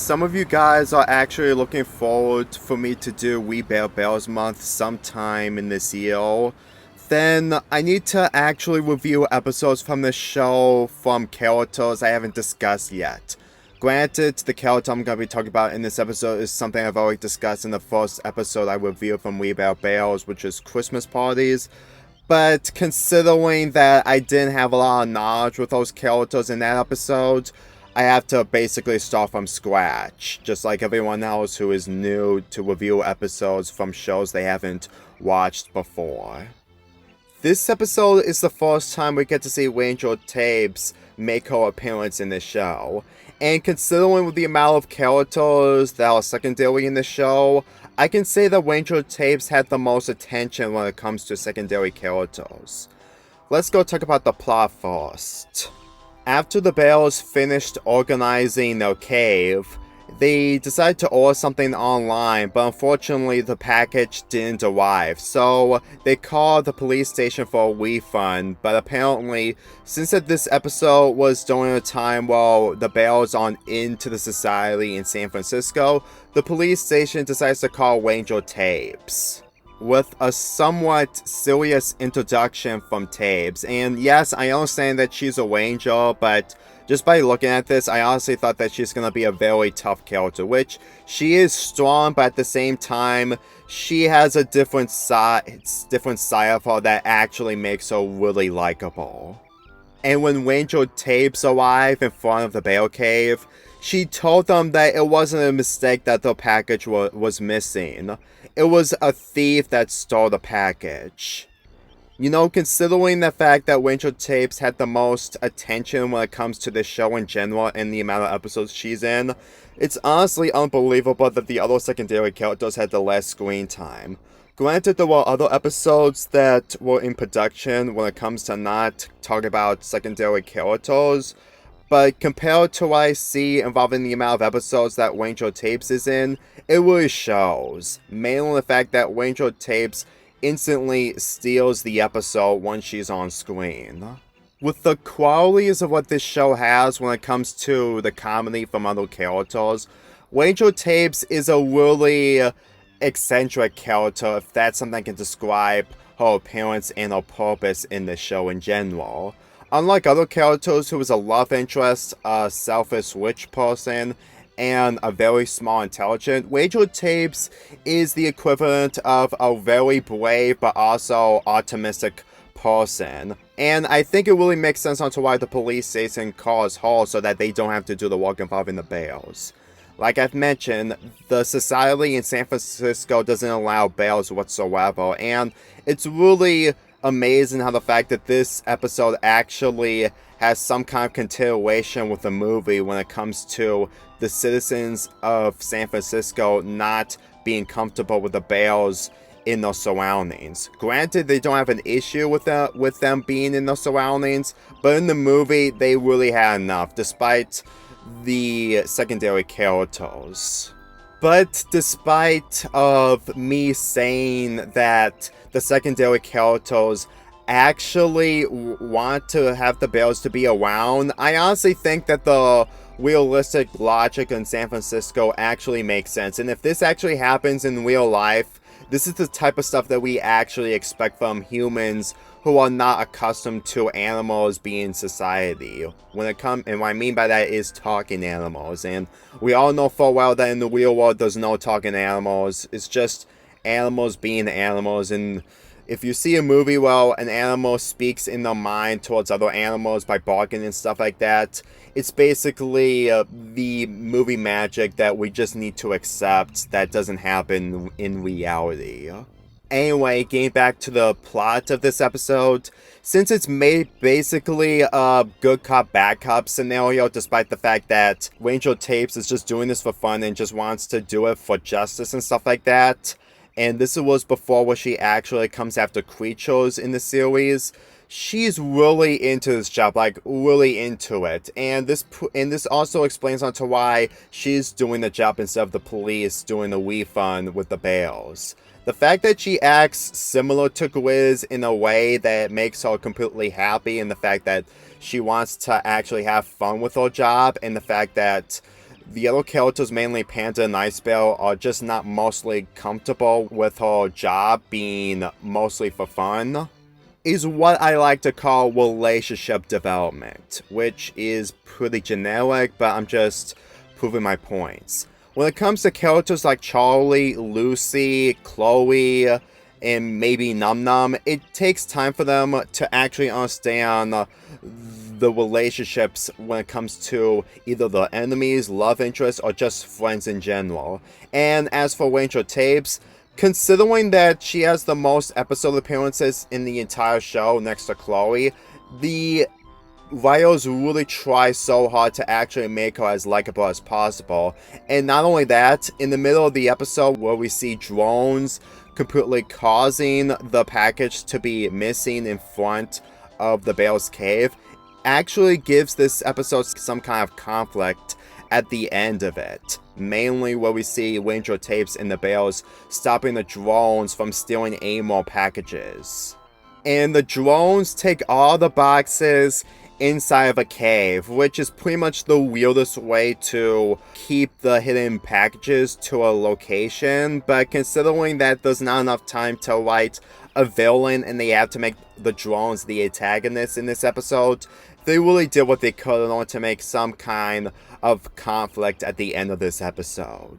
some of you guys are actually looking forward for me to do We Bear Bears Month sometime in this year, then I need to actually review episodes from the show from characters I haven't discussed yet. Granted, the character I'm going to be talking about in this episode is something I've already discussed in the first episode I reviewed from We Bear Bears, which is Christmas parties. But considering that I didn't have a lot of knowledge with those characters in that episode, I have to basically start from scratch, just like everyone else who is new to review episodes from shows they haven't watched before. This episode is the first time we get to see Ranger Tapes make her appearance in the show, and considering the amount of characters that are secondary in the show, I can say that Ranger Tapes had the most attention when it comes to secondary characters. Let's go talk about the plot first. After the Bears finished organizing their cave, they decided to order something online, but unfortunately the package didn't arrive, so they called the police station for a refund. But apparently, since this episode was during a time while the Bears aren't into the society in San Francisco, the police station decides to call Ranger Tapes, with a somewhat serious introduction from Tapes. And yes, I understand that she's a ranger, but just by looking at this, I honestly thought that she's going to be a very tough character, which she is strong, but at the same time, she has a different side of her that actually makes her really likable. And when Ranger Tapes arrived in front of the Bear Cave, she told them that it wasn't a mistake that the package was missing. It was a thief that stole the package. You know, considering the fact that Ranger Tapes had the most attention when it comes to the show in general and the amount of episodes she's in, it's honestly unbelievable that the other secondary characters had the less screen time. Granted, there were other episodes that were in production when it comes to not talking about secondary characters, but compared to what I see involving the amount of episodes that Ranger Tapes is in, it really shows. Mainly the fact that Ranger Tapes instantly steals the episode once she's on screen. With the qualities of what this show has when it comes to the comedy from other characters, Ranger Tapes is a really eccentric character, if that's something I can describe her appearance and her purpose in the show in general. Unlike other characters who is a love interest, a selfish rich person, and a very small intelligent, Ranger Tapes is the equivalent of a very brave but also optimistic person. And I think it really makes sense onto why the police station calls her so that they don't have to do the work involving the Bears. Like I've mentioned, the society in San Francisco doesn't allow Bears whatsoever, and it's really amazing how the fact that this episode actually has some kind of continuation with the movie when it comes to the citizens of San Francisco not being comfortable with the Bears in their surroundings. Granted, they don't have an issue with them being in their surroundings, but in the movie, they really had enough, despite the secondary characters. But despite of me saying that the secondary characters actually want to have the Bears to be around, I honestly think that the realistic logic in San Francisco actually makes sense. And if this actually happens in real life, this is the type of stuff that we actually expect from humans who are not accustomed to animals being in society. And what I mean by that is talking animals. And we all know full well that in the real world there's no talking animals. It's just animals being animals. And if you see a movie where an animal speaks in their mind towards other animals by barking and stuff like that, it's basically the movie magic that we just need to accept that doesn't happen in reality. Anyway, getting back to the plot of this episode, since it's made basically a good cop, bad cop scenario, despite the fact that Ranger Tapes is just doing this for fun and just wants to do it for justice and stuff like that, and this was before where she actually comes after creatures in the series, she's really into this job, like really into it. And this also explains onto why she's doing the job instead of the police doing the refund with the Bears. The fact that she acts similar to Grizz in a way that makes her completely happy, and the fact that she wants to actually have fun with her job, and the fact that the yellow characters, mainly Panda and Icebell, are just not mostly comfortable with her job being mostly for fun, is what I like to call relationship development, which is pretty generic, but I'm just proving my points. When it comes to characters like Charlie, Lucy, Chloe, and maybe Num Num, it takes time for them to actually understand the relationships when it comes to either the enemies, love interests, or just friends in general. And as for Ranger Tapes, considering that she has the most episode appearances in the entire show next to Chloe, the writers really try so hard to actually make her as likable as possible. And not only that, in the middle of the episode where we see drones completely causing the package to be missing in front of the Bale's cave, actually gives this episode some kind of conflict at the end of it. Mainly where we see Ranger Tapes and the Bales stopping the drones from stealing any more packages. And the drones take all the boxes inside of a cave, which is pretty much the weirdest way to keep the hidden packages to a location, but considering that there's not enough time to write a villain and they have to make the drones the antagonists in this episode, they really did what they could in order to make some kind of conflict at the end of this episode.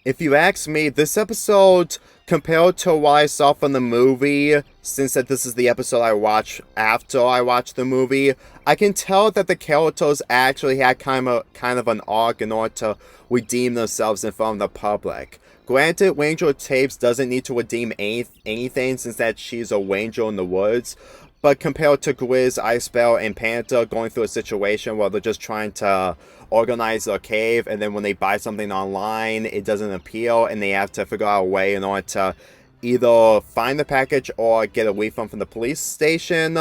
If you ask me, this episode, compared to what I saw from the movie, since that this is the episode I watched after I watched the movie, I can tell that the characters actually had kind of an arc in order to redeem themselves in front of the public. Granted, Ranger Tapes doesn't need to redeem anything since that she's a ranger in the woods, but compared to Grizz, Icebell, and Panther going through a situation where they're just trying to organize their cave, and then when they buy something online, it doesn't appeal, and they have to figure out a way in order to either find the package or get a refund from the police station,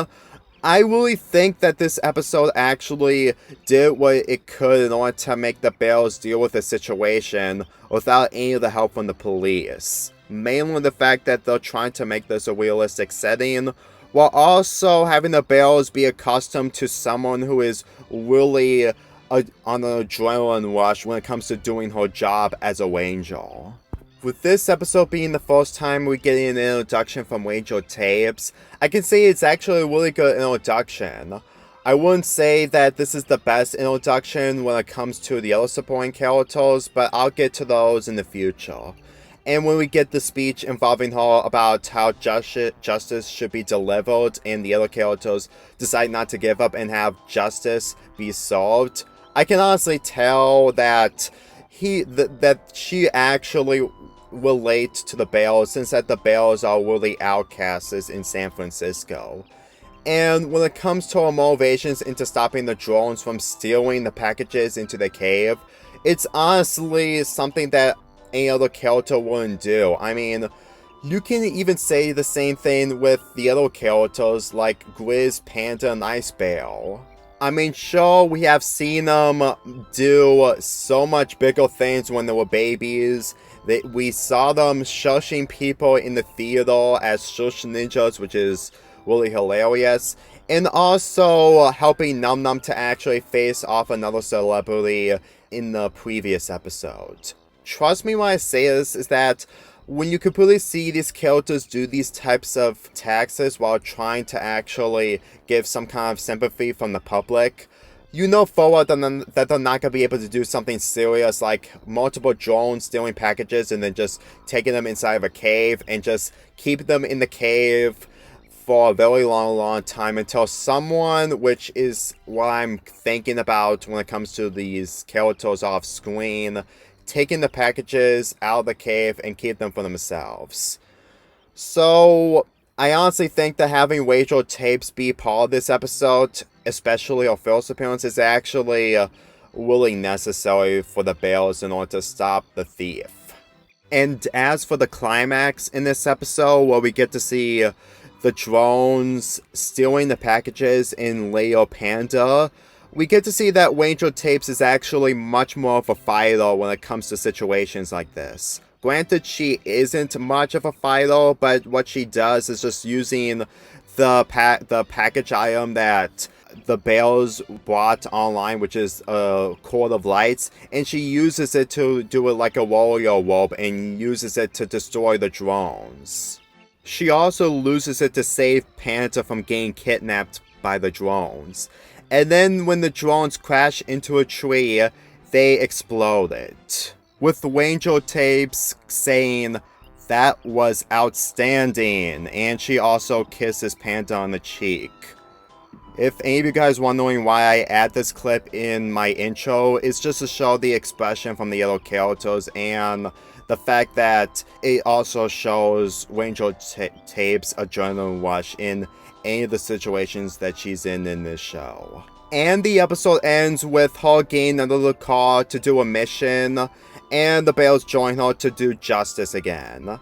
I really think that this episode actually did what it could in order to make the Bales deal with the situation without any of the help from the police. Mainly the fact that they're trying to make this a realistic setting, while also having the Bales be accustomed to someone who is really on an adrenaline rush when it comes to doing her job as a ranger. With this episode being the first time we get an introduction from Ranger Tapes, I can say it's actually a really good introduction. I wouldn't say that this is the best introduction when it comes to the other supporting characters, but I'll get to those in the future. And when we get the speech involving her about how justice should be delivered and the other characters decide not to give up and have justice be solved, I can honestly tell that that she actually relates to the Bales, since that the Bales are really outcasts in San Francisco. And when it comes to her motivations into stopping the drones from stealing the packages into the cave, it's honestly something that any other character wouldn't do. I mean, you can even say the same thing with the other characters like Grizz, Panda, and Icebell. I mean, sure, we have seen them do so much bigger things when they were babies. We saw them shushing people in the theater as shush ninjas, which is really hilarious. And also helping Num Num to actually face off another celebrity in the previous episode. Trust me when I say this, is that when you completely see these characters do these types of taxes while trying to actually give some kind of sympathy from the public, you know forward that they're not going to be able to do something serious like multiple drones stealing packages and then just taking them inside of a cave and just keep them in the cave for a very long time until someone, which is what I'm thinking about when it comes to these characters off screen, taking the packages out of the cave and keep them for themselves. So, I honestly think that having Ranger Tapes be part of this episode, especially her first appearance, is actually really necessary for the Bales in order to stop the thief. And as for the climax in this episode, where we get to see the drones stealing the packages in Leo Panda, we get to see that Ranger Tapes is actually much more of a fighter when it comes to situations like this. Granted, she isn't much of a fighter, but what she does is just using the package item that the Bales brought online, which is a cord of lights, and she uses it to do it like a warrior robe and uses it to destroy the drones. She also loses it to save Panda from getting kidnapped by the drones. And then when the drones crash into a tree, they exploded. With Wangel tapes saying, "That was outstanding," and she also kisses Panda on the cheek. If any of you guys wondering why I add this clip in my intro, it's just to show the expression from the yellow characters and the fact that it also shows Wangel Tape's adrenaline rush in any of the situations that she's in this show. And the episode ends with her getting under the car to do a mission, and the Bales join her to do justice again.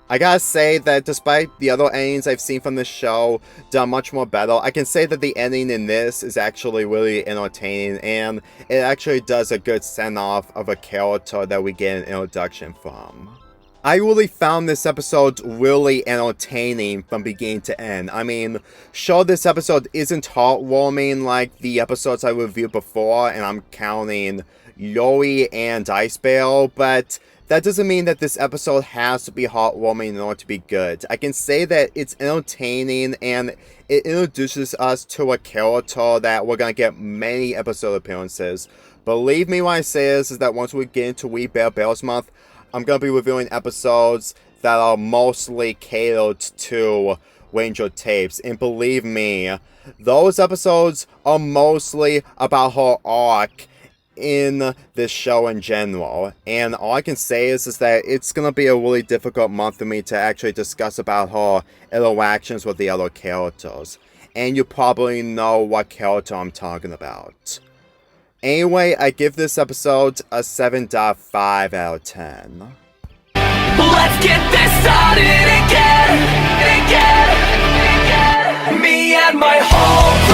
I gotta say that despite the other endings I've seen from this show done much more better, I can say that the ending in this is actually really entertaining, and it actually does a good send-off of a character that we get an introduction from. I really found this episode really entertaining from beginning to end. I mean, sure, this episode isn't heartwarming like the episodes I reviewed before, and I'm counting Yori and Ice Bale, but that doesn't mean that this episode has to be heartwarming in order to be good. I can say that it's entertaining and it introduces us to a character that we're going to get many episode appearances. Believe me when I say this, is that once we get into We Bear Bears Month, I'm going to be reviewing episodes that are mostly catered to Ranger Tapes. And believe me, those episodes are mostly about her arc in this show in general, and all I can say is that it's gonna be a really difficult month for me to actually discuss about her interactions with the other characters, and you probably know what character I'm talking about. Anyway, I give this episode a 7.5 out of 10. Let's get this started again. Me and my whole